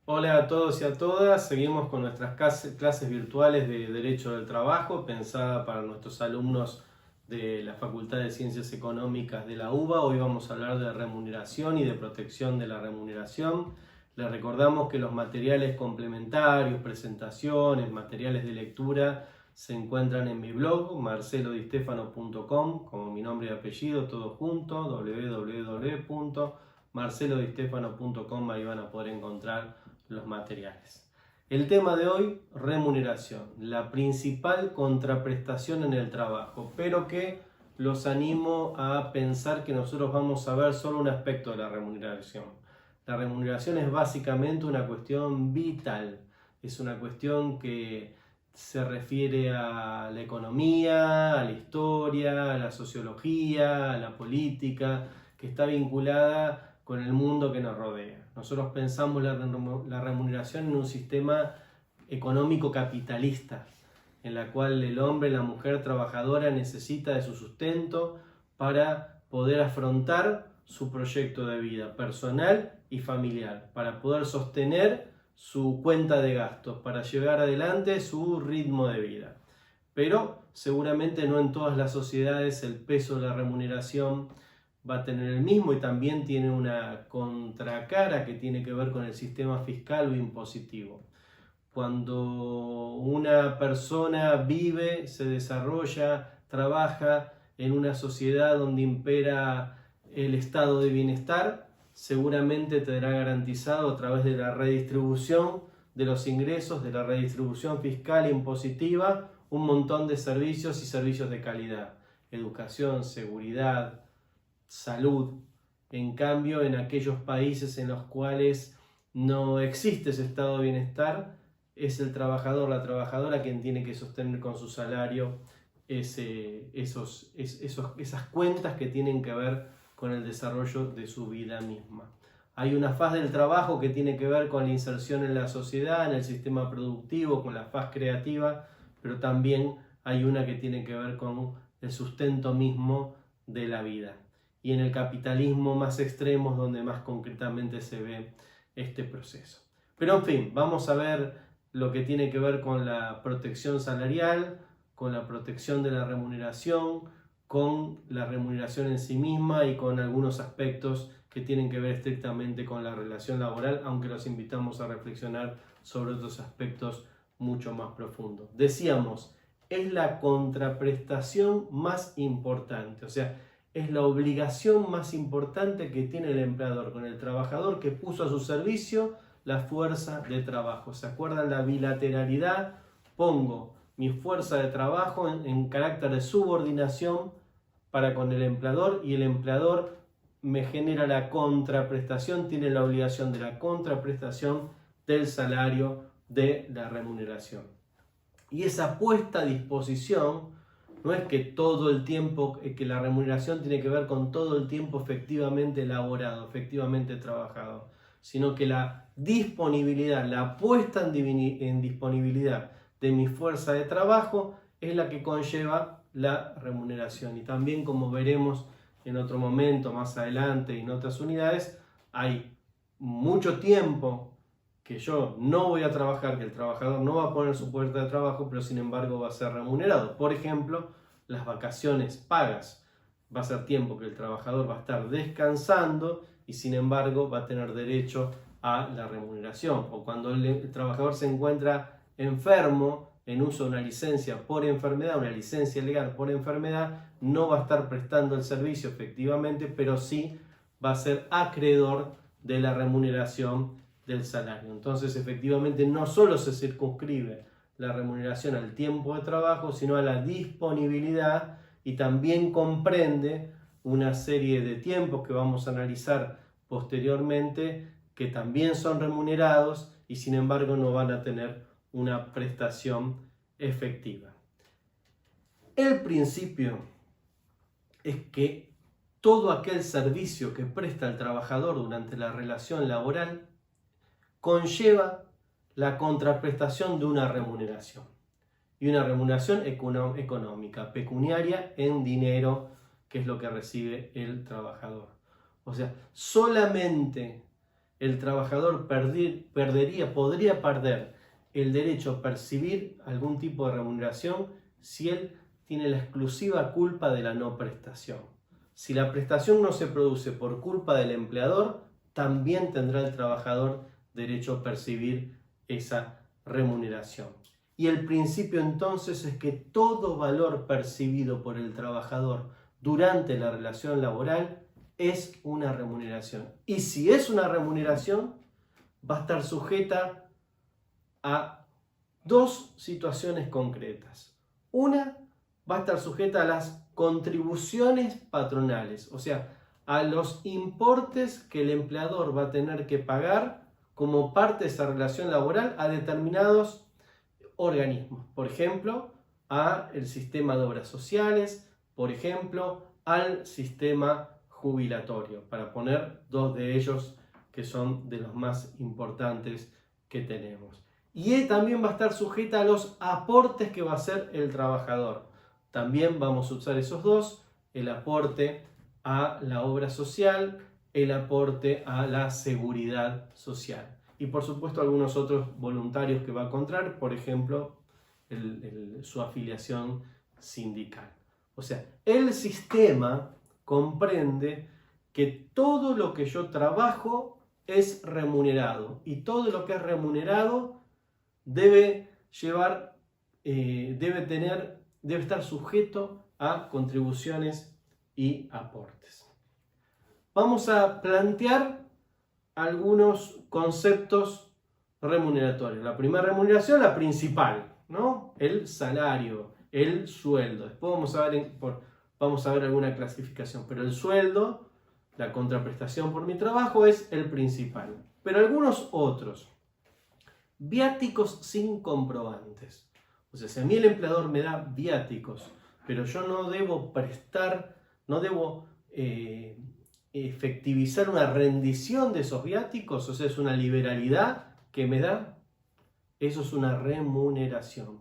Hola a todos y a todas, seguimos con nuestras clases virtuales de Derecho del Trabajo, pensada para nuestros alumnos de la Facultad de Ciencias Económicas de la UBA. Hoy vamos a hablar de remuneración y de protección de la remuneración. Les recordamos que los materiales complementarios, presentaciones, materiales de lectura se encuentran en mi blog marcelodistefano.com, como mi nombre y apellido, todo junto, www.marcelodistefano.com. Ahí van a poder encontrar los materiales. El tema de hoy, remuneración, la principal contraprestación en el trabajo, pero que los animo a pensar que nosotros vamos a ver solo un aspecto de la remuneración. La remuneración es básicamente una cuestión vital, es una cuestión que se refiere a la economía, a la historia, a la sociología, a la política, que está vinculada con el mundo que nos rodea. Nosotros pensamos la remuneración en un sistema económico capitalista, en la cual el hombre, la mujer trabajadora necesita de su sustento para poder afrontar su proyecto de vida personal y familiar, para poder sostener su cuenta de gastos, para llevar adelante su ritmo de vida. Pero seguramente no en todas las sociedades el peso de la remuneración va a tener el mismo, y también tiene una contracara que tiene que ver con el sistema fiscal o impositivo. Cuando una persona vive, se desarrolla, trabaja en una sociedad donde impera el estado de bienestar, seguramente tendrá garantizado a través de la redistribución de los ingresos, de la redistribución fiscal e impositiva, un montón de servicios y servicios de calidad: educación, seguridad, salud. En cambio, en aquellos países en los cuales no existe ese estado de bienestar, es el trabajador, la trabajadora, quien tiene que sostener con su salario esas cuentas que tienen que ver con el desarrollo de su vida misma. Hay una faz del trabajo que tiene que ver con la inserción en la sociedad, en el sistema productivo, con la faz creativa, pero también hay una que tiene que ver con el sustento mismo de la vida. Y en el capitalismo más extremo es donde más concretamente se ve este proceso. Pero en fin, vamos a ver lo que tiene que ver con la protección salarial, con la protección de la remuneración, con la remuneración en sí misma y con algunos aspectos que tienen que ver estrictamente con la relación laboral, aunque los invitamos a reflexionar sobre otros aspectos mucho más profundos. Decíamos, es la contraprestación más importante, o sea, es la obligación más importante que tiene el empleador con el trabajador que puso a su servicio la fuerza de trabajo. ¿Se acuerdan la bilateralidad? Pongo mi fuerza de trabajo en carácter de subordinación para con el empleador, y el empleador me genera la contraprestación, tiene la obligación de la contraprestación del salario, de la remuneración. Y esa puesta a disposición no es que todo el tiempo, que la remuneración tiene que ver con todo el tiempo efectivamente elaborado, efectivamente trabajado, sino que la disponibilidad, la puesta en disponibilidad de mi fuerza de trabajo es la que conlleva la remuneración. Y también, como veremos en otro momento más adelante y en otras unidades, hay mucho tiempo que yo no voy a trabajar, que el trabajador no va a poner su puerta de trabajo, pero sin embargo va a ser remunerado. Por ejemplo, las vacaciones pagas. Va a ser tiempo que el trabajador va a estar descansando y sin embargo va a tener derecho a la remuneración. O cuando el trabajador se encuentra enfermo, en uso de una licencia por enfermedad, una licencia legal por enfermedad, no va a estar prestando el servicio efectivamente, pero sí va a ser acreedor de la remuneración del salario. Entonces, efectivamente, no solo se circunscribe la remuneración al tiempo de trabajo, sino a la disponibilidad, y también comprende una serie de tiempos que vamos a analizar posteriormente que también son remunerados y sin embargo no van a tener una prestación efectiva. El principio es que todo aquel servicio que presta el trabajador durante la relación laboral conlleva la contraprestación de una remuneración, y una remuneración económica, pecuniaria, en dinero, que es lo que recibe el trabajador. O sea, solamente el trabajador podría perder el derecho a percibir algún tipo de remuneración si él tiene la exclusiva culpa de la no prestación. Si la prestación no se produce por culpa del empleador, también tendrá el trabajador derecho a percibir esa remuneración. Y el principio entonces es que todo valor percibido por el trabajador durante la relación laboral es una remuneración. Y si es una remuneración, va a estar sujeta a dos situaciones concretas. Una va a estar sujeta a las contribuciones patronales, o sea, a los importes que el empleador va a tener que pagar como parte de esa relación laboral a determinados organismos. Por ejemplo, al sistema de obras sociales, por ejemplo, al sistema jubilatorio, para poner dos de ellos que son de los más importantes que tenemos. Y también va a estar sujeta a los aportes que va a hacer el trabajador. También vamos a usar esos dos, el aporte a la obra social, el aporte a la seguridad social. Y por supuesto algunos otros voluntarios que va a encontrar, por ejemplo, su afiliación sindical. O sea, el sistema comprende que todo lo que yo trabajo es remunerado y todo lo que es remunerado debe estar sujeto a contribuciones y aportes. Vamos a plantear algunos conceptos remuneratorios. La primera remuneración, la principal, ¿no? El salario, el sueldo. Después vamos a ver alguna clasificación, pero el sueldo, la contraprestación por mi trabajo, es el principal. Pero algunos otros. Viáticos sin comprobantes. O sea, si a mí el empleador me da viáticos, pero yo no debo efectivizar una rendición de esos viáticos, o sea, es una liberalidad que me da, eso es una remuneración.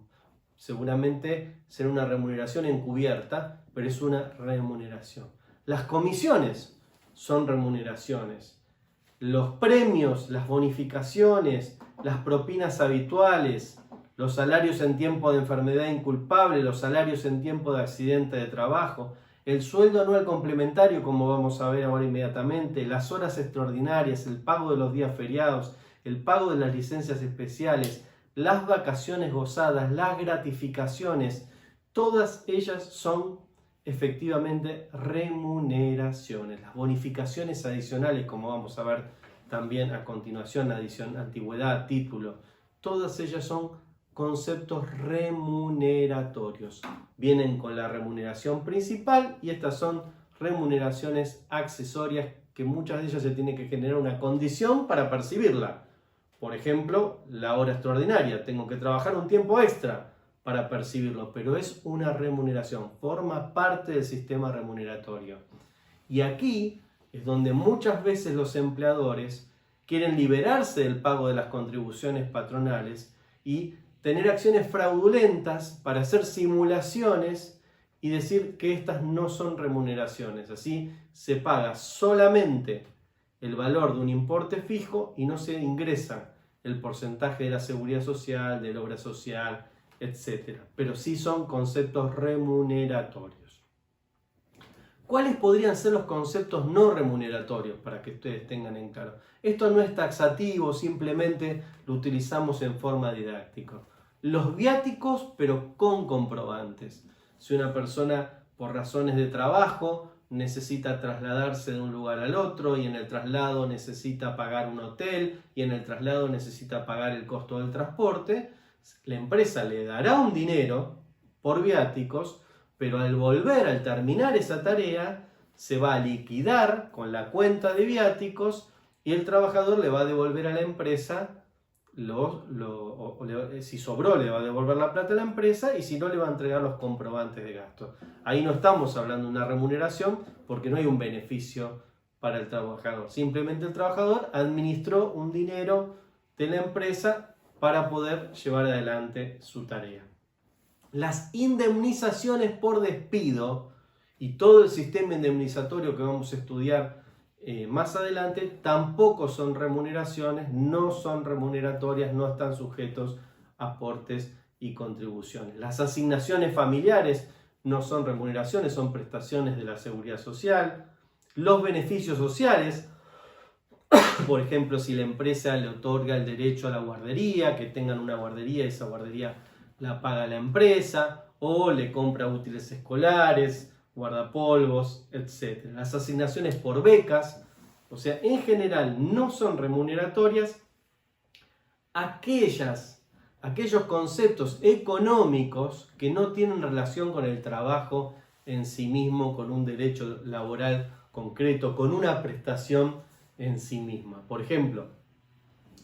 Seguramente será una remuneración encubierta, pero es una remuneración. Las comisiones son remuneraciones. Los premios, las bonificaciones, las propinas habituales, los salarios en tiempo de enfermedad inculpable, los salarios en tiempo de accidente de trabajo, el sueldo anual complementario, como vamos a ver ahora inmediatamente, las horas extraordinarias, el pago de los días feriados, el pago de las licencias especiales, las vacaciones gozadas, las gratificaciones, todas ellas son efectivamente remuneraciones. Las bonificaciones adicionales, como vamos a ver también a continuación, antigüedad, título, todas ellas son conceptos remuneratorios. Vienen con la remuneración principal y estas son remuneraciones accesorias que muchas de ellas se tiene que generar una condición para percibirla. Por ejemplo, la hora extraordinaria. Tengo que trabajar un tiempo extra para percibirlo, pero es una remuneración, forma parte del sistema remuneratorio. Y aquí es donde muchas veces los empleadores quieren liberarse del pago de las contribuciones patronales y tener acciones fraudulentas para hacer simulaciones y decir que estas no son remuneraciones. Así se paga solamente el valor de un importe fijo y no se ingresa el porcentaje de la seguridad social, de la obra social, etc. Pero sí son conceptos remuneratorios. ¿Cuáles podrían ser los conceptos no remuneratorios para que ustedes tengan en claro? Esto no es taxativo, simplemente lo utilizamos en forma didáctica. Los viáticos, pero con comprobantes. Si una persona, por razones de trabajo, necesita trasladarse de un lugar al otro y en el traslado necesita pagar un hotel y en el traslado necesita pagar el costo del transporte, la empresa le dará un dinero por viáticos, pero al terminar esa tarea, se va a liquidar con la cuenta de viáticos y el trabajador le va a devolver a la empresa, si sobró le va a devolver la plata a la empresa y si no le va a entregar los comprobantes de gasto. Ahí no estamos hablando de una remuneración porque no hay un beneficio para el trabajador. Simplemente el trabajador administró un dinero de la empresa para poder llevar adelante su tarea. Las indemnizaciones por despido y todo el sistema indemnizatorio que vamos a estudiar más adelante, tampoco son remuneraciones, no son remuneratorias, no están sujetos a aportes y contribuciones. Las asignaciones familiares no son remuneraciones, son prestaciones de la seguridad social. Los beneficios sociales, por ejemplo, si la empresa le otorga el derecho a la guardería, que tengan una guardería, esa guardería la paga la empresa, o le compra útiles escolares, guardapolvos, etc. Las asignaciones por becas, o sea, en general no son remuneratorias. Aquellos conceptos económicos que no tienen relación con el trabajo en sí mismo, con un derecho laboral concreto, con una prestación en sí misma. Por ejemplo,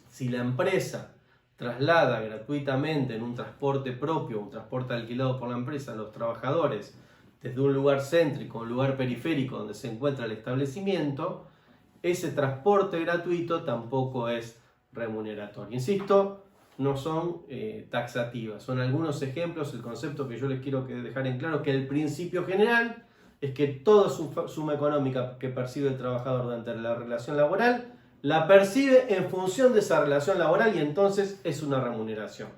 si la empresa traslada gratuitamente en un transporte propio, un transporte alquilado por la empresa, a los trabajadores desde un lugar céntrico a un lugar periférico donde se encuentra el establecimiento, ese transporte gratuito tampoco es remuneratorio. Insisto, no son taxativas, son algunos ejemplos. El concepto que yo les quiero dejar en claro es que el principio general es que toda suma económica que percibe el trabajador durante la relación laboral la percibe en función de esa relación laboral y entonces es una remuneración.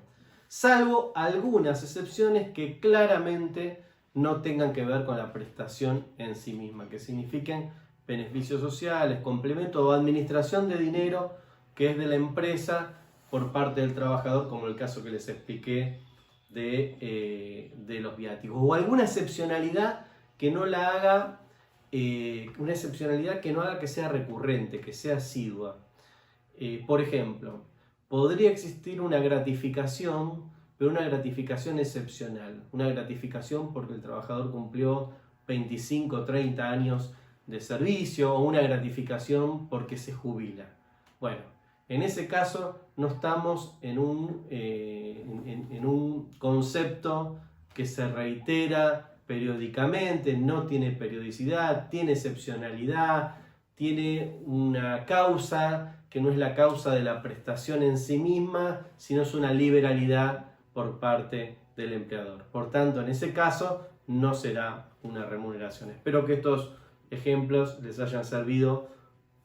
Salvo algunas excepciones que claramente no tengan que ver con la prestación en sí misma, que signifiquen beneficios sociales, complemento o administración de dinero que es de la empresa por parte del trabajador, como el caso que les expliqué de los viáticos. O alguna excepcionalidad que no la haga que sea recurrente, que sea asidua. Por ejemplo, podría existir una gratificación, pero una gratificación excepcional, una gratificación porque el trabajador cumplió 25 o 30 años de servicio, o una gratificación porque se jubila. Bueno, en ese caso no estamos en un concepto que se reitera periódicamente, no tiene periodicidad, tiene excepcionalidad, tiene una causa que no es la causa de la prestación en sí misma, sino es una liberalidad por parte del empleador. Por tanto, en ese caso no será una remuneración. Espero que estos ejemplos les hayan servido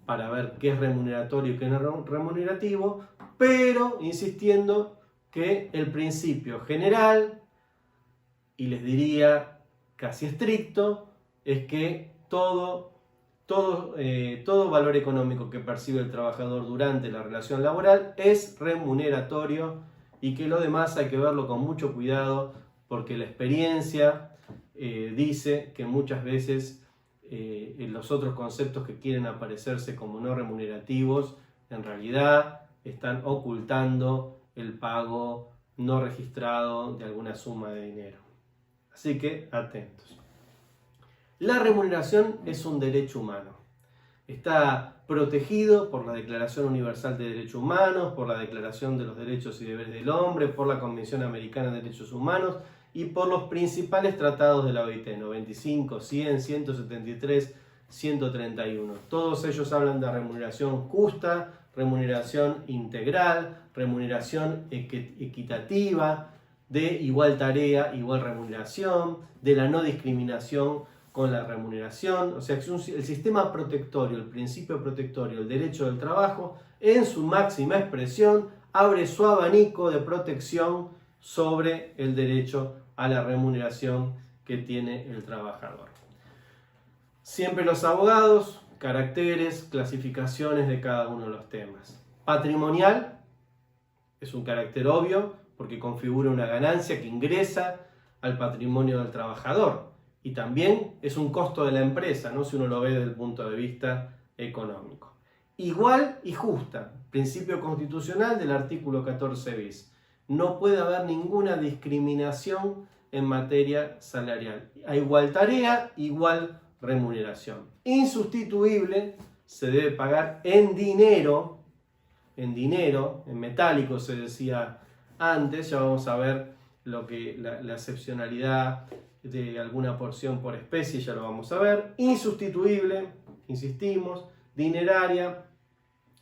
para ver qué es remuneratorio y qué no es remunerativo, pero insistiendo que el principio general, y les diría casi estricto, es que todo valor económico que percibe el trabajador durante la relación laboral es remuneratorio y que lo demás hay que verlo con mucho cuidado porque la experiencia dice que muchas veces los otros conceptos que quieren aparecerse como no remunerativos en realidad están ocultando el pago no registrado de alguna suma de dinero. Así que atentos. La remuneración es un derecho humano. Está protegido por la Declaración Universal de Derechos Humanos, por la Declaración de los Derechos y Deberes del Hombre, por la Convención Americana de Derechos Humanos y por los principales tratados de la OIT, 95, 100, 173, 131. Todos ellos hablan de remuneración justa, remuneración integral, remuneración equitativa, de igual tarea, igual remuneración, de la no discriminación con la remuneración. O sea, el sistema protectorio, el principio protectorio, el derecho del trabajo, en su máxima expresión, abre su abanico de protección sobre el derecho a la remuneración que tiene el trabajador. Siempre los abogados, caracteres, clasificaciones de cada uno de los temas. Patrimonial es un carácter obvio porque configura una ganancia que ingresa al patrimonio del trabajador y también es un costo de la empresa, ¿no? Si uno lo ve desde el punto de vista económico. Igual y justa, principio constitucional del artículo 14 bis. No puede haber ninguna discriminación en materia salarial. A igual tarea, igual remuneración. Insustituible, se debe pagar en dinero, en metálico se decía antes. Ya vamos a ver la excepcionalidad de alguna porción por especie, ya lo vamos a ver. Insustituible, insistimos, dineraria,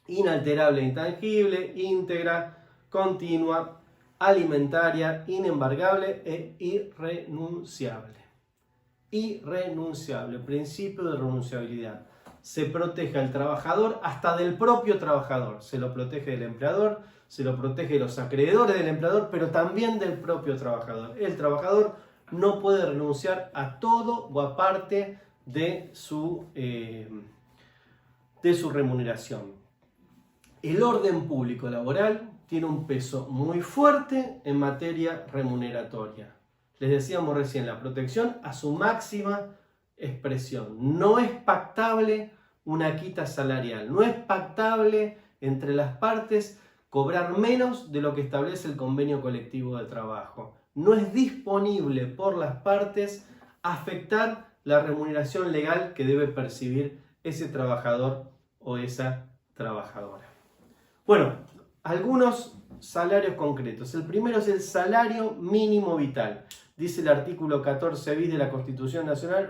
inalterable e intangible, íntegra, continua, alimentaria, inembargable e irrenunciable. Irrenunciable, principio de renunciabilidad. se protege al trabajador hasta del propio trabajador. Se lo protege del empleador, se lo protege de los acreedores del empleador, pero también del propio trabajador. El trabajador no puede renunciar a todo o a parte de su remuneración. El orden público laboral tiene un peso muy fuerte en materia remuneratoria. Les decíamos recién, la protección a su máxima expresión. No es pactable una quita salarial, no es pactable entre las partes cobrar menos de lo que establece el convenio colectivo de trabajo. No es disponible por las partes afectar la remuneración legal que debe percibir ese trabajador o esa trabajadora. Bueno, algunos salarios concretos. El primero es el salario mínimo vital. Dice el artículo 14 bis de la Constitución Nacional,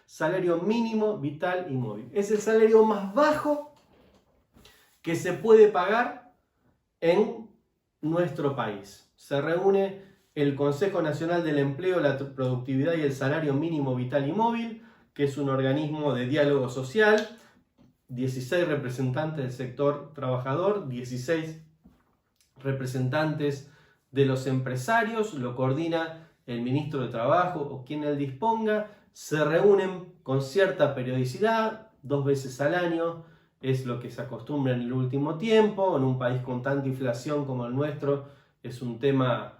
salario mínimo vital y móvil. Es el salario más bajo que se puede pagar en nuestro país. Se reúne el Consejo Nacional del Empleo, la Productividad y el Salario Mínimo Vital y Móvil, que es un organismo de diálogo social, 16 representantes del sector trabajador, 16 representantes de los empresarios, lo coordina el ministro de Trabajo o quien él disponga, se reúnen con cierta periodicidad, 2 veces al año, es lo que se acostumbra en el último tiempo. En un país con tanta inflación como el nuestro es un tema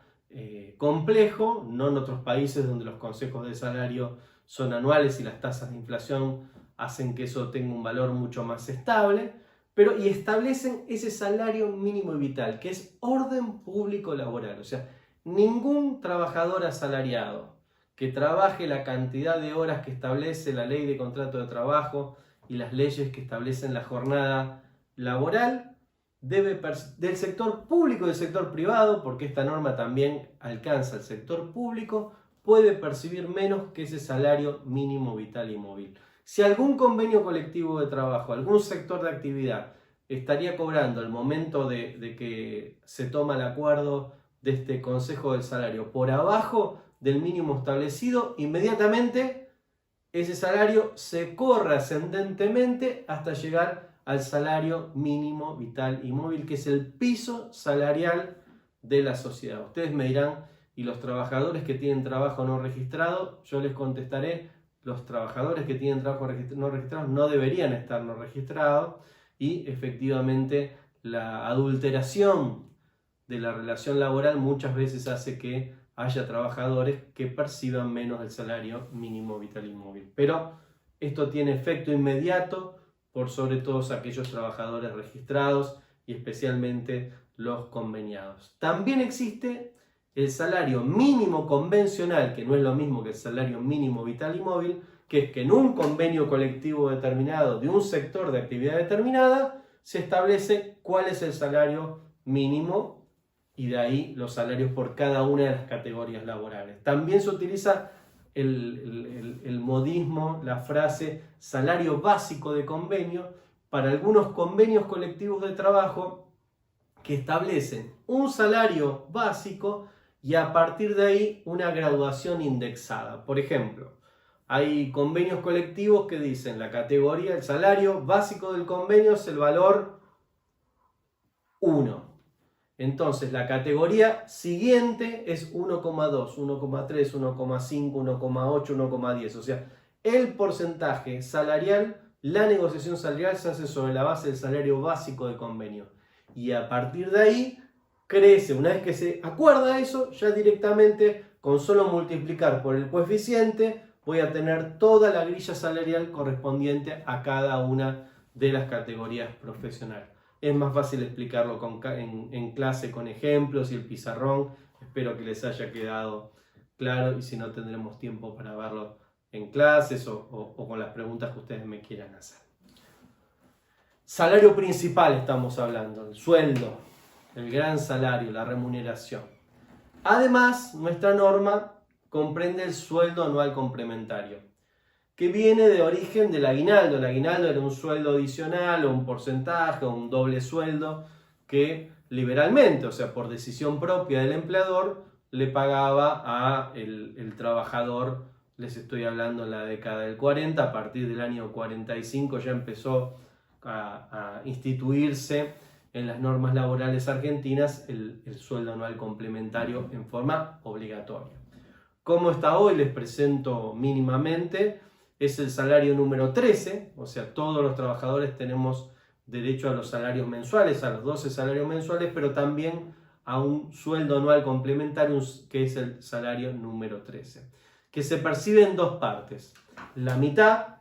complejo, no en otros países donde los consejos de salario son anuales y las tasas de inflación hacen que eso tenga un valor mucho más estable, y establecen ese salario mínimo vital, que es orden público laboral. O sea, ningún trabajador asalariado que trabaje la cantidad de horas que establece la ley de contrato de trabajo y las leyes que establecen la jornada laboral, del sector público y del sector privado, porque esta norma también alcanza al sector público, puede percibir menos que ese salario mínimo vital y móvil. Si algún convenio colectivo de trabajo, algún sector de actividad estaría cobrando al momento de que se toma el acuerdo de este Consejo del Salario por abajo del mínimo establecido, inmediatamente ese salario se corre ascendentemente hasta llegar al salario mínimo vital y móvil, que es el piso salarial de la sociedad. Ustedes me dirán, ¿y los trabajadores que tienen trabajo no registrado? Yo les contestaré, los trabajadores que tienen trabajo no registrado no deberían estar no registrados, y efectivamente la adulteración de la relación laboral muchas veces hace que haya trabajadores que perciban menos el salario mínimo vital y móvil. Pero esto tiene efecto inmediato por sobre todos aquellos trabajadores registrados y especialmente los conveniados. También existe el salario mínimo convencional, que no es lo mismo que el salario mínimo vital y móvil, que es que en un convenio colectivo determinado de un sector de actividad determinada se establece cuál es el salario mínimo y de ahí los salarios por cada una de las categorías laborales. También se utiliza el modismo, la frase salario básico de convenio para algunos convenios colectivos de trabajo que establecen un salario básico y a partir de ahí una graduación indexada. Por ejemplo, hay convenios colectivos que dicen la categoría, el salario básico del convenio es el valor 1. Entonces la categoría siguiente es 1,2, 1,3, 1,5, 1,8, 1,10. O sea, el porcentaje salarial, la negociación salarial se hace sobre la base del salario básico de convenio. Y a partir de ahí crece, una vez que se acuerda eso, ya directamente con solo multiplicar por el coeficiente voy a tener toda la grilla salarial correspondiente a cada una de las categorías profesionales. Es más fácil explicarlo en clase con ejemplos y el pizarrón. Espero que les haya quedado claro y si no tendremos tiempo para verlo en clases o con las preguntas que ustedes me quieran hacer. Salario principal estamos hablando, el sueldo, el gran salario, la remuneración. Además, nuestra norma comprende el sueldo anual complementario, que viene de origen del aguinaldo. El aguinaldo era un sueldo adicional o un porcentaje o un doble sueldo que liberalmente, o sea, por decisión propia del empleador, le pagaba a el trabajador les estoy hablando en la década del 40, a partir del año 45 ya empezó a instituirse en las normas laborales argentinas el sueldo anual complementario en forma obligatoria. ¿Cómo está hoy? Les presento mínimamente. Es el salario número 13, o sea, todos los trabajadores tenemos derecho a los salarios mensuales, a los 12 salarios mensuales, pero también a un sueldo anual complementario, que es el salario número 13, que se percibe en dos partes. La mitad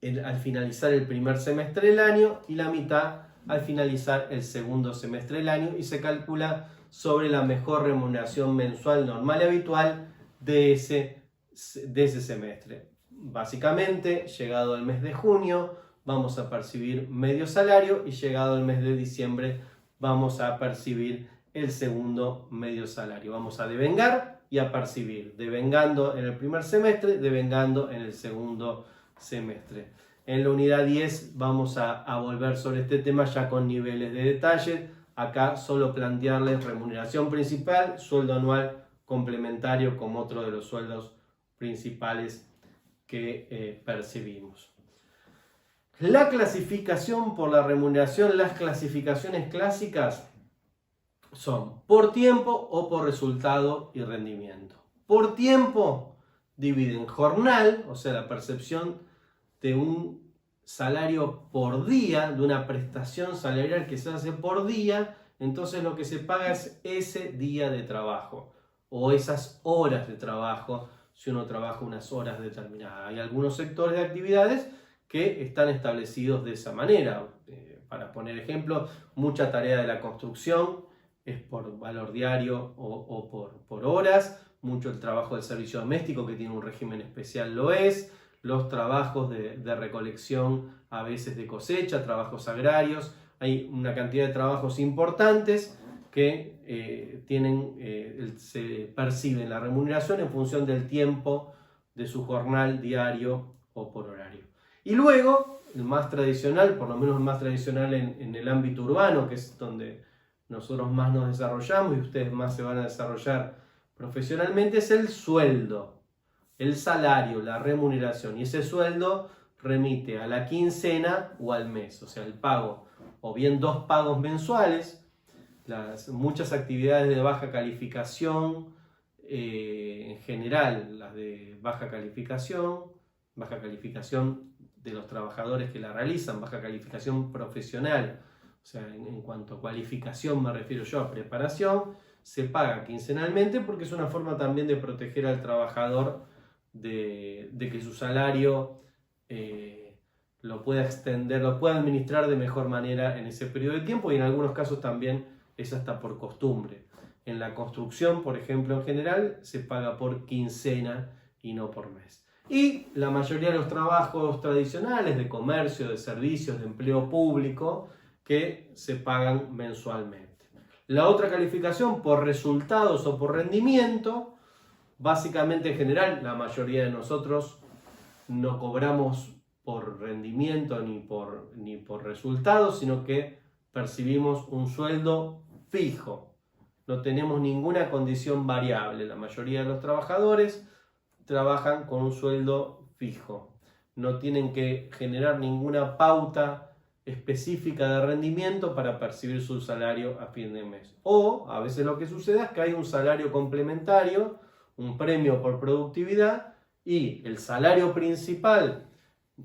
al finalizar el primer semestre del año y la mitad al finalizar el segundo semestre del año, y se calcula sobre la mejor remuneración mensual normal y habitual de ese semestre. Básicamente, llegado el mes de junio, vamos a percibir medio salario, y llegado el mes de diciembre vamos a percibir el segundo medio salario. Vamos a devengar y a percibir, devengando en el primer semestre, devengando en el segundo semestre. En la unidad 10 vamos a volver sobre este tema ya con niveles de detalle. Acá solo plantearles remuneración principal, sueldo anual complementario como otro de los sueldos principales que percibimos. La clasificación por la remuneración, las clasificaciones clásicas son por tiempo o por resultado y rendimiento. Por tiempo dividen jornal, o sea, la percepción de un salario por día, de una prestación salarial que se hace por día, entonces lo que se paga es ese día de trabajo o esas horas de trabajo, si uno trabaja unas horas determinadas. Hay algunos sectores de actividades que están establecidos de esa manera. Para poner ejemplo, mucha tarea de la construcción es por valor diario o por horas. Mucho el trabajo del servicio doméstico, que tiene un régimen especial, lo es. Los trabajos de recolección, a veces de cosecha, trabajos agrarios. Hay una cantidad de trabajos importantes que se perciben la remuneración en función del tiempo de su jornal diario o por horario. Y luego, el más tradicional, por lo menos el más tradicional en el ámbito urbano, que es donde nosotros más nos desarrollamos y ustedes más se van a desarrollar profesionalmente, es el sueldo, el salario, la remuneración. Y ese sueldo remite a la quincena o al mes, o sea, el pago, o bien dos pagos mensuales. Muchas actividades de baja calificación, en general las de baja calificación de los trabajadores que la realizan, baja calificación profesional, o sea, en cuanto a cualificación me refiero yo a preparación, se paga quincenalmente porque es una forma también de proteger al trabajador de que su salario lo pueda extender, lo pueda administrar de mejor manera en ese periodo de tiempo, y en algunos casos también es hasta por costumbre. En la construcción, por ejemplo, en general, se paga por quincena y no por mes. Y la mayoría de los trabajos tradicionales de comercio, de servicios, de empleo público, que se pagan mensualmente. La otra calificación, por resultados o por rendimiento, básicamente en general, la mayoría de nosotros no cobramos por rendimiento ni por resultados, sino que percibimos un sueldo fijo. No tenemos ninguna condición variable. La mayoría de los trabajadores trabajan con un sueldo fijo. No tienen que generar ninguna pauta específica de rendimiento para percibir su salario a fin de mes. O a veces lo que sucede es que hay un salario complementario, un premio por productividad, y el salario principal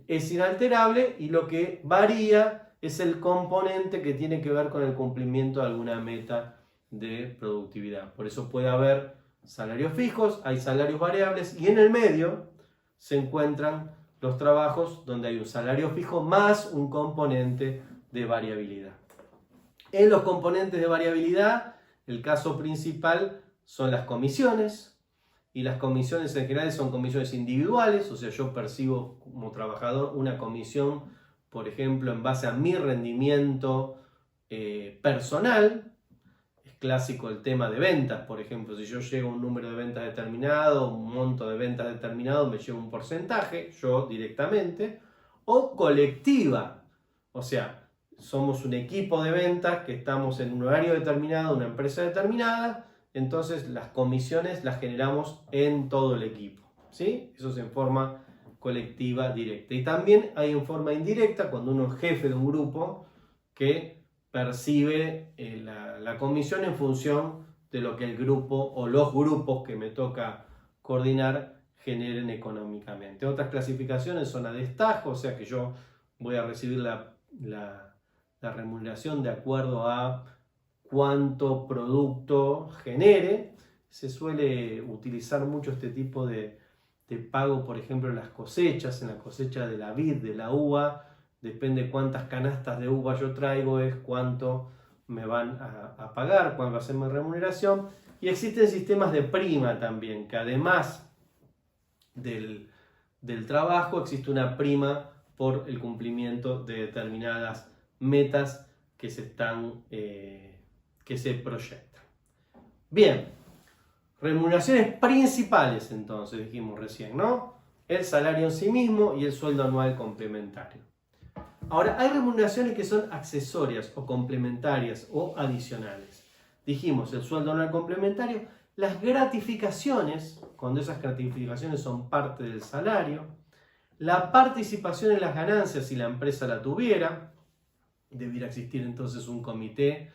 es inalterable, y lo que varía es el componente que tiene que ver con el cumplimiento de alguna meta de productividad. Por eso puede haber salarios fijos, hay salarios variables, y en el medio se encuentran los trabajos donde hay un salario fijo más un componente de variabilidad. En los componentes de variabilidad, el caso principal son las comisiones, y las comisiones en general son comisiones individuales, o sea, yo percibo como trabajador una comisión, por ejemplo, en base a mi rendimiento personal. Es clásico el tema de ventas, por ejemplo, si yo llego a un número de ventas determinado, un monto de ventas determinado, me llevo un porcentaje, yo directamente, o colectiva, o sea, somos un equipo de ventas que estamos en un horario determinado, una empresa determinada, entonces las comisiones las generamos en todo el equipo. ¿sí? Eso es en forma colectiva directa. Y también hay en forma indirecta cuando uno es jefe de un grupo que percibe la comisión en función de lo que el grupo o los grupos que me toca coordinar generen económicamente. Otras clasificaciones son a destajo, o sea que yo voy a recibir la remuneración de acuerdo a cuánto producto genere. Se suele utilizar mucho este tipo de pago, por ejemplo, en las cosechas, en la cosecha de la vid, de la uva. Depende cuántas canastas de uva yo traigo, es cuánto me van a pagar, cuál va a ser mi remuneración. Y existen sistemas de prima también, que además del trabajo existe una prima por el cumplimiento de determinadas metas que se proyectan. Bien, remuneraciones principales entonces dijimos recién, ¿no? El salario en sí mismo y el sueldo anual complementario. Ahora, hay remuneraciones que son accesorias o complementarias o adicionales. Dijimos el sueldo anual complementario, las gratificaciones, cuando esas gratificaciones son parte del salario, la participación en las ganancias si la empresa la tuviera, debiera existir entonces un comité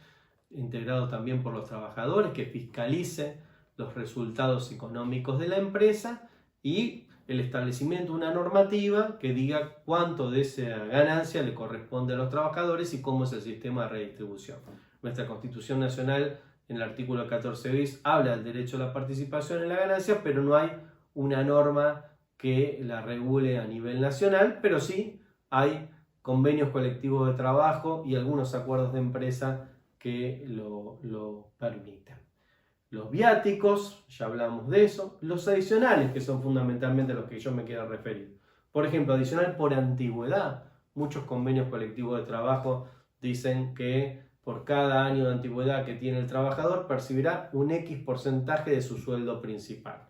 integrado también por los trabajadores que fiscalice los resultados económicos de la empresa y el establecimiento de una normativa que diga cuánto de esa ganancia le corresponde a los trabajadores y cómo es el sistema de redistribución. Nuestra Constitución Nacional, en el artículo 14 bis, habla del derecho a la participación en la ganancia, pero no hay una norma que la regule a nivel nacional, pero sí hay convenios colectivos de trabajo y algunos acuerdos de empresa que lo permiten. Los viáticos, ya hablamos de eso. Los adicionales, que son fundamentalmente los que yo me quiero referir. Por ejemplo, adicional por antigüedad. Muchos convenios colectivos de trabajo dicen que por cada año de antigüedad que tiene el trabajador percibirá un X porcentaje de su sueldo principal.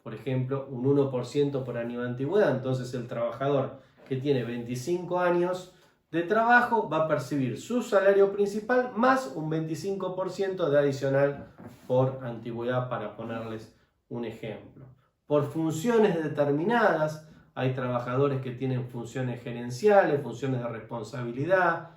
Por ejemplo, un 1% por año de antigüedad. Entonces el trabajador que tiene 25 años de trabajo va a percibir su salario principal más un 25% de adicional por antigüedad, para ponerles un ejemplo. Por funciones determinadas, hay trabajadores que tienen funciones gerenciales, funciones de responsabilidad,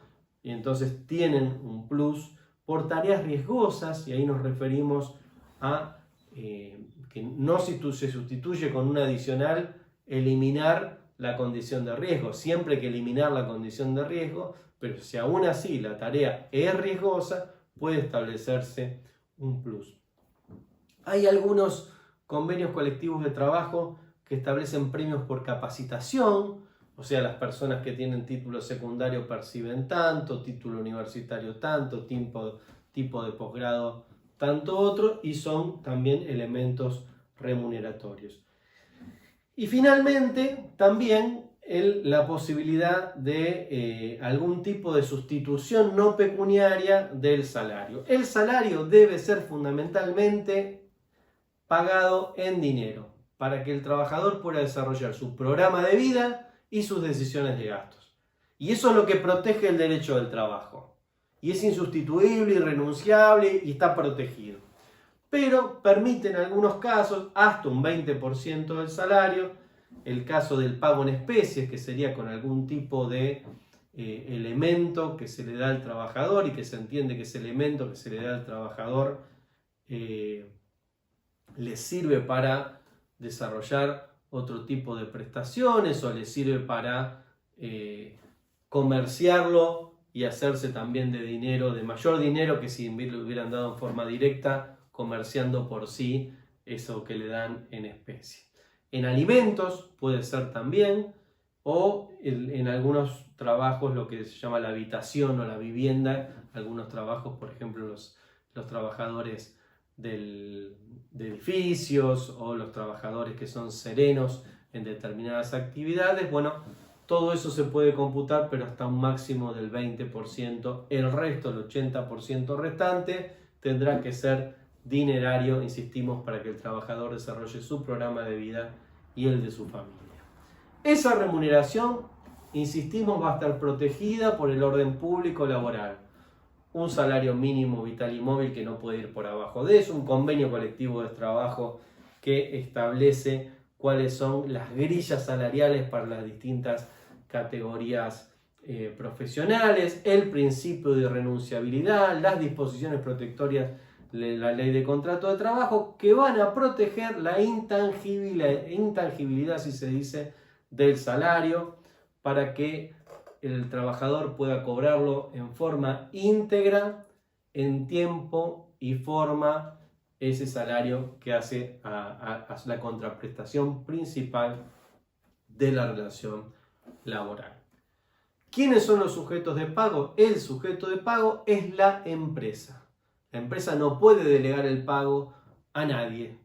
y entonces tienen un plus. Por tareas riesgosas, y ahí nos referimos a que no se sustituye con un adicional eliminar la condición de riesgo. Siempre hay que eliminar la condición de riesgo, pero si aún así la tarea es riesgosa, puede establecerse un plus. Hay algunos convenios colectivos de trabajo que establecen premios por capacitación, o sea, las personas que tienen título secundario perciben tanto, título universitario tanto, tipo de posgrado tanto otro, y son también elementos remuneratorios. Y finalmente, también la posibilidad de algún tipo de sustitución no pecuniaria del salario. El salario debe ser fundamentalmente pagado en dinero para que el trabajador pueda desarrollar su programa de vida y sus decisiones de gastos. Y eso es lo que protege el derecho del trabajo. Y es insustituible, irrenunciable y está protegido. Pero permite en algunos casos hasta un 20% del salario. El caso del pago en especies, que sería con algún tipo de elemento que se le da al trabajador y que se entiende que ese elemento que se le da al trabajador le sirve para desarrollar otro tipo de prestaciones o le sirve para comerciarlo y hacerse también de dinero, de mayor dinero que si lo hubieran dado en forma directa, comerciando por sí eso que le dan en especie. En alimentos puede ser también, o en algunos trabajos lo que se llama la habitación o la vivienda, algunos trabajos, por ejemplo los trabajadores de edificios o los trabajadores que son serenos en determinadas actividades. Bueno, todo eso se puede computar, pero hasta un máximo del 20%. El resto, el 80% restante, tendrá que ser dinerario, insistimos, para que el trabajador desarrolle su programa de vida y el de su familia. Esa remuneración, insistimos, va a estar protegida por el orden público laboral. Un salario mínimo vital y móvil que no puede ir por abajo de eso, un convenio colectivo de trabajo que establece cuáles son las grillas salariales para las distintas categorías profesionales, el principio de renunciabilidad, las disposiciones protectorias de la ley de contrato de trabajo, que van a proteger la intangibilidad, si se dice, del salario, para que el trabajador pueda cobrarlo en forma íntegra, en tiempo y forma, ese salario que hace a la contraprestación principal de la relación laboral. ¿Quiénes son los sujetos de pago? El sujeto de pago es la empresa. La empresa no puede delegar el pago a nadie.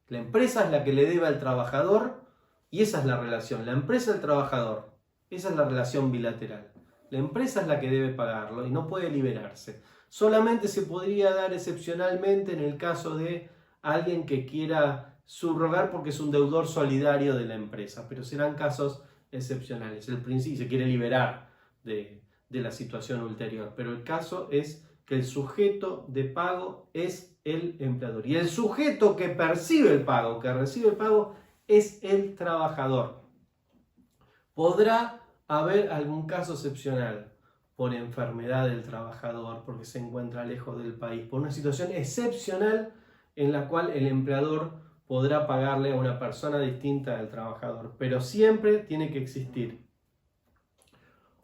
La empresa es la que le debe al trabajador y esa es la relación. La empresa al trabajador. Esa es la relación bilateral. La empresa es la que debe pagarlo y no puede liberarse. Solamente se podría dar excepcionalmente en el caso de alguien que quiera subrogar porque es un deudor solidario de la empresa, pero serán casos excepcionales. El principio se quiere liberar de la situación ulterior, pero el caso es que el sujeto de pago es el empleador y el sujeto que percibe el pago, que recibe el pago, es el trabajador. Podrá haber algún caso excepcional por enfermedad del trabajador, porque se encuentra lejos del país, por una situación excepcional en la cual el empleador podrá pagarle a una persona distinta del trabajador, pero siempre tiene que existir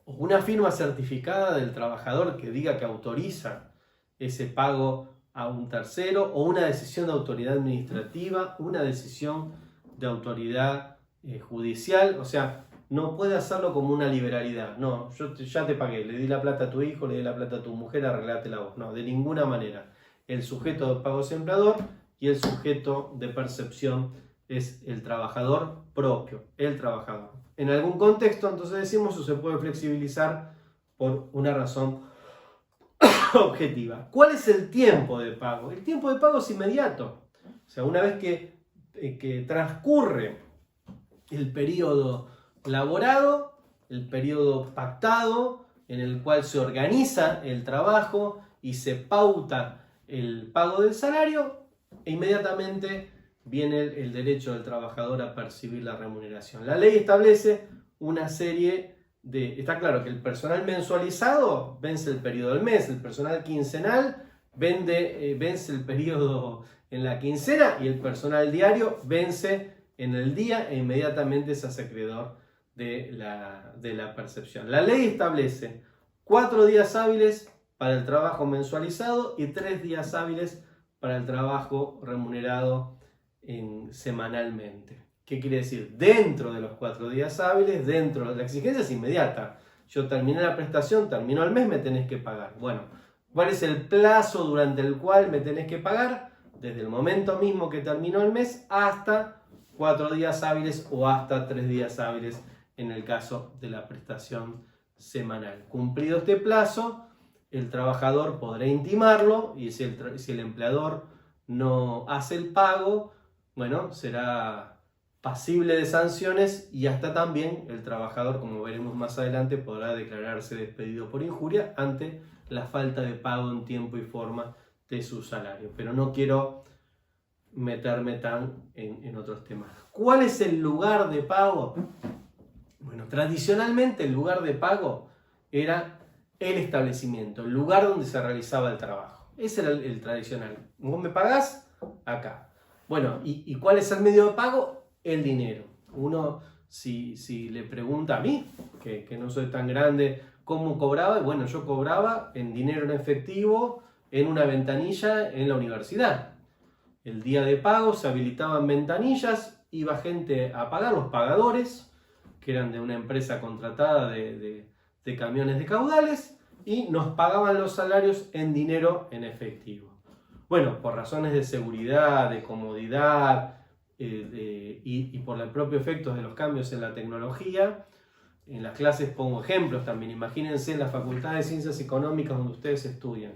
una firma certificada del trabajador que diga que autoriza ese pago a un tercero, o una decisión de autoridad administrativa, una decisión de autoridad judicial. O sea, no puede hacerlo como una liberalidad. No, ya te pagué, le di la plata a tu hijo, le di la plata a tu mujer, arreglátela vos. No, de ninguna manera. El sujeto de pago es empleador y el sujeto de percepción es el trabajador propio, el trabajador. En algún contexto, entonces decimos, eso se puede flexibilizar por una razón objetiva. ¿Cuál es el tiempo de pago? El tiempo de pago es inmediato. O sea, una vez que transcurre el periodo laborado, el periodo pactado, en el cual se organiza el trabajo y se pauta el pago del salario, e inmediatamente viene el derecho del trabajador a percibir la remuneración. La ley establece una serie de... Está claro que el personal mensualizado vence el periodo del mes, el personal quincenal vence el periodo en la quincena y el personal diario vence en el día e inmediatamente se hace acreedor de la percepción. La ley establece 4 días hábiles para el trabajo mensualizado y 3 días hábiles para el trabajo remunerado semanalmente. ¿Qué quiere decir? Dentro de los 4 días hábiles, dentro de la exigencia es inmediata. Yo terminé la prestación, terminó el mes, me tenés que pagar. Bueno, ¿cuál es el plazo durante el cual me tenés que pagar? Desde el momento mismo que terminó el mes hasta 4 días hábiles o hasta 3 días hábiles en el caso de la prestación semanal. Cumplido este plazo, el trabajador podrá intimarlo y si el empleador no hace el pago, bueno, será pasible de sanciones y hasta también el trabajador, como veremos más adelante, podrá declararse despedido por injuria ante la falta de pago en tiempo y forma de su salario. Pero no quiero meterme tan en otros temas. ¿Cuál es el lugar de pago? Bueno, tradicionalmente el lugar de pago era el establecimiento, el lugar donde se realizaba el trabajo. Ese era el tradicional. Vos me pagás acá. Bueno, ¿y cuál es el medio de pago? El dinero. Uno, si le pregunta a mí, que no soy tan grande, ¿cómo cobraba? Bueno, yo cobraba en dinero en efectivo en una ventanilla en la universidad. El día de pago se habilitaban ventanillas, iba gente a pagar, los pagadores, que eran de una empresa contratada de camiones de caudales, y nos pagaban los salarios en dinero en efectivo. Bueno, por razones de seguridad, de comodidad y por el propio efecto de los cambios en la tecnología, en las clases pongo ejemplos también. Imagínense en la Facultad de Ciencias Económicas donde ustedes estudian,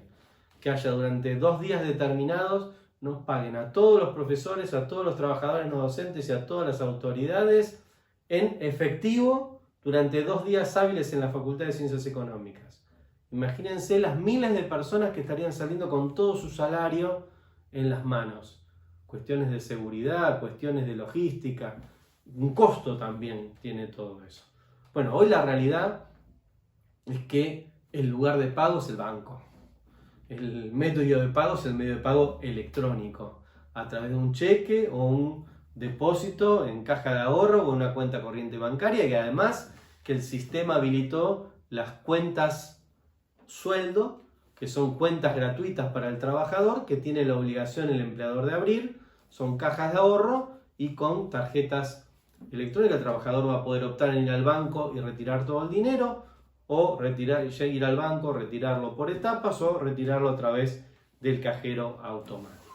que haya durante 2 días determinados, nos paguen a todos los profesores, a todos los trabajadores no docentes y a todas las autoridades en efectivo durante 2 días hábiles en la Facultad de Ciencias Económicas. Imagínense las miles de personas que estarían saliendo con todo su salario en las manos. Cuestiones de seguridad, cuestiones de logística. un costo también tiene todo eso. Bueno, hoy la realidad es que el lugar de pago es el banco. El método de pago es el medio de pago electrónico, a través de un cheque o un depósito en caja de ahorro o una cuenta corriente bancaria, y además que el sistema habilitó las cuentas sueldo, que son cuentas gratuitas para el trabajador, que tiene la obligación el empleador de abrir. Son cajas de ahorro y con tarjetas electrónicas el trabajador va a poder optar en ir al banco y retirar todo el dinero, o ir al banco, retirarlo por etapas o retirarlo a través del cajero automático.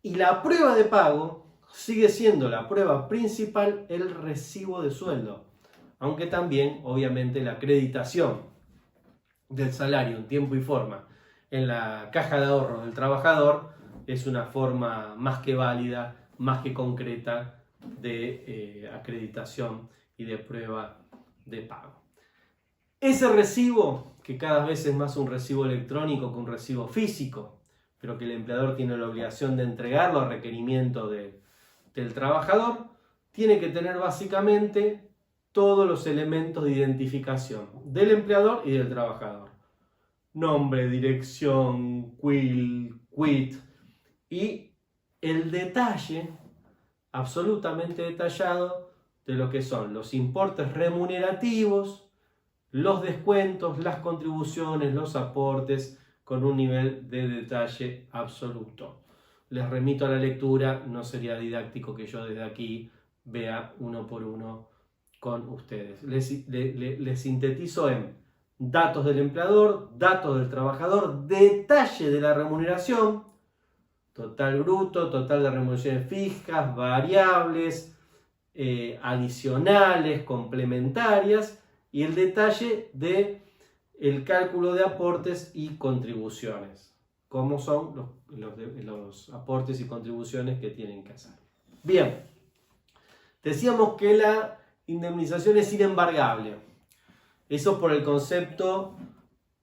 Y la prueba de pago sigue siendo la prueba principal, el recibo de sueldo, aunque también obviamente la acreditación del salario en tiempo y forma en la caja de ahorro del trabajador es una forma más que válida, más que concreta de acreditación y de prueba de pago. Ese recibo, que cada vez es más un recibo electrónico que un recibo físico, pero que el empleador tiene la obligación de entregarlo a requerimiento del trabajador, tiene que tener básicamente todos los elementos de identificación del empleador y del trabajador. Nombre, dirección, quill, quit y el detalle absolutamente detallado de lo que son los importes remunerativos, los descuentos, las contribuciones, los aportes, con un nivel de detalle absoluto. Les remito a la lectura, no sería didáctico que yo desde aquí vea uno por uno con ustedes. Les sintetizo en datos del empleador, datos del trabajador, detalle de la remuneración, total bruto, total de remuneraciones fijas, variables, adicionales, complementarias, y el detalle de el cálculo de aportes y contribuciones, cómo son los aportes y contribuciones que tienen que hacer. Bien, decíamos que la indemnización es inembargable. Eso por el concepto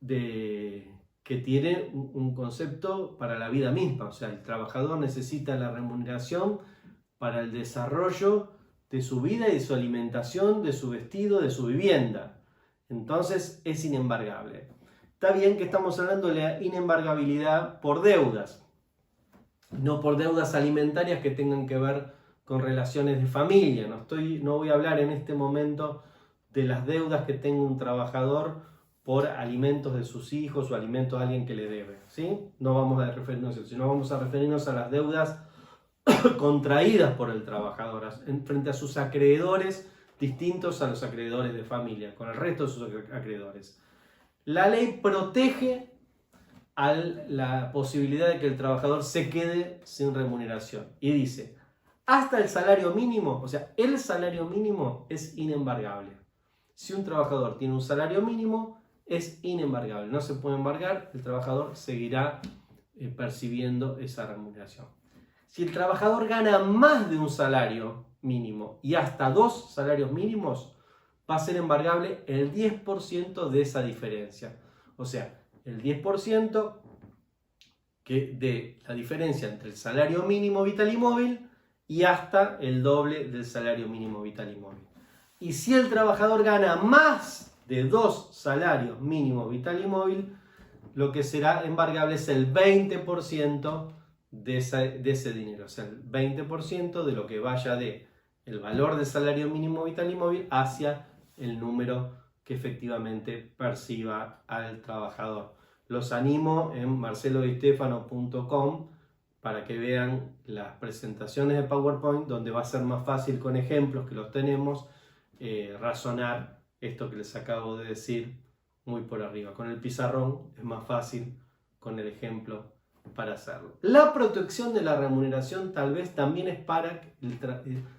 que tiene un concepto para la vida misma. O sea, el trabajador necesita la remuneración para el desarrollo de su vida y de su alimentación, de su vestido, de su vivienda. Entonces es inembargable. Está bien que estamos hablando de la inembargabilidad por deudas, no por deudas alimentarias que tengan que ver con relaciones de familia. No voy a hablar en este momento de las deudas que tenga un trabajador por alimentos de sus hijos o alimentos a alguien que le debe, ¿sí? No vamos a referirnos a eso, sino vamos a referirnos a las deudas contraídas por el trabajador frente a sus acreedores, distintos a los acreedores de familia, con el resto de sus acreedores. La ley protege a la posibilidad de que el trabajador se quede sin remuneración y dice, hasta el salario mínimo, o sea, el salario mínimo es inembargable. Si un trabajador tiene un salario mínimo, es inembargable, no se puede embargar, el trabajador seguirá percibiendo esa remuneración. Si el trabajador gana más de un salario mínimo y hasta 2 salarios mínimos, va a ser embargable el 10% de esa diferencia. O sea, el 10% de la diferencia entre el salario mínimo vital y móvil y hasta el doble del salario mínimo vital y móvil. Y si el trabajador gana más de 2 salarios mínimos vital y móvil, lo que será embargable es el 20% de ese dinero, o sea, el 20% de lo que vaya de el valor del salario mínimo vital y móvil hacia el número que efectivamente perciba al trabajador. Los animo en marcelodistefano.com para que vean las presentaciones de PowerPoint, donde va a ser más fácil con ejemplos que los tenemos, razonar esto que les acabo de decir muy por arriba. Con el pizarrón es más fácil, con el ejemplo para hacerlo. La protección de la remuneración tal vez también es para que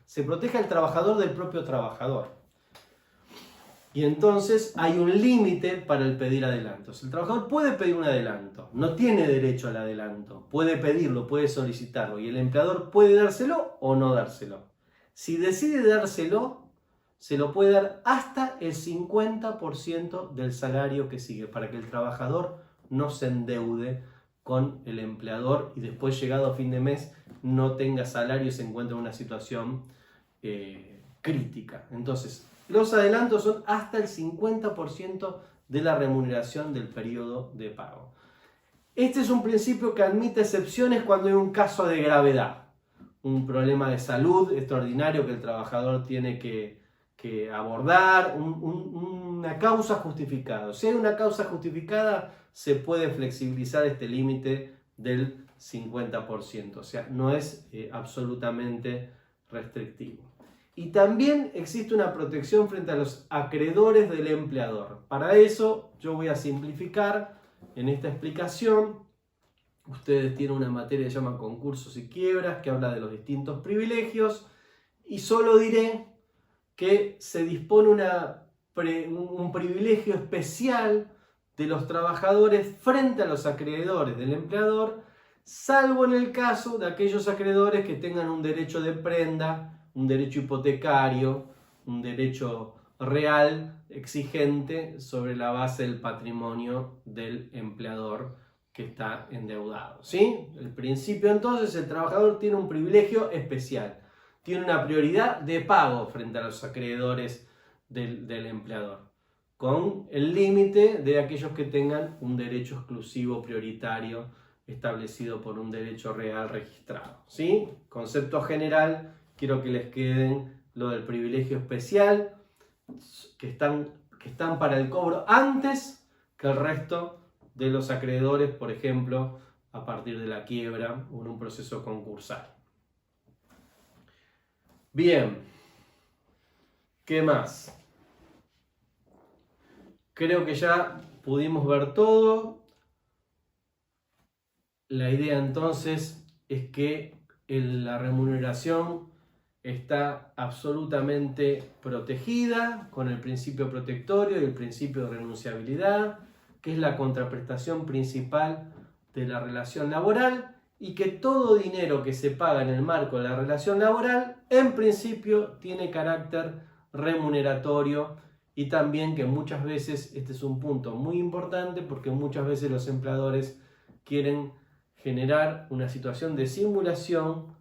se proteja el trabajador del propio trabajador. Y entonces hay un límite para el pedir adelantos. El trabajador puede pedir un adelanto, no tiene derecho al adelanto, puede pedirlo, puede solicitarlo y el empleador puede dárselo o no dárselo. Si decide dárselo, se lo puede dar hasta el 50% del salario que sigue, para que el trabajador no se endeude con el empleador y después, llegado a fin de mes, no tenga salario y se encuentre en una situación crítica. Entonces, los adelantos son hasta el 50% de la remuneración del periodo de pago. Este es un principio que admite excepciones cuando hay un caso de gravedad, un problema de salud extraordinario que el trabajador tiene que abordar, una causa justificada. Si hay una causa justificada, se puede flexibilizar este límite del 50%, o sea, no es absolutamente restrictivo. Y también existe una protección frente a los acreedores del empleador. Para eso yo voy a simplificar en esta explicación. Ustedes tienen una materia que se llama concursos y quiebras, que habla de los distintos privilegios, y solo diré que se dispone un privilegio especial de los trabajadores frente a los acreedores del empleador, salvo en el caso de aquellos acreedores que tengan un derecho de prenda, un derecho hipotecario, un derecho real exigente sobre la base del patrimonio del empleador que está endeudado. ¿Sí? El principio entonces, el trabajador tiene un privilegio especial, tiene una prioridad de pago frente a los acreedores del empleador, con el límite de aquellos que tengan un derecho exclusivo prioritario establecido por un derecho real registrado. ¿Sí? Concepto general, quiero que les queden lo del privilegio especial, que están para el cobro antes que el resto de los acreedores, por ejemplo, a partir de la quiebra o en un proceso concursal. Bien, ¿qué más? Creo que ya pudimos ver todo. La idea entonces es que la remuneración está absolutamente protegida con el principio protectorio y el principio de renunciabilidad, que es la contraprestación principal de la relación laboral, y que todo dinero que se paga en el marco de la relación laboral, en principio, tiene carácter remuneratorio, y también que muchas veces, este es un punto muy importante, porque muchas veces los empleadores quieren generar una situación de simulación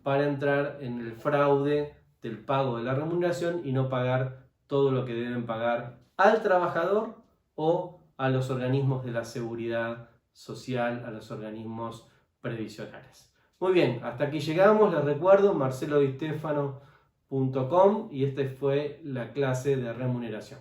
para entrar en el fraude del pago de la remuneración y no pagar todo lo que deben pagar al trabajador o a los organismos de la seguridad social, a los organismos previsionales. Muy bien, hasta aquí llegamos. Les recuerdo marcelodistefano.com y esta fue la clase de remuneración.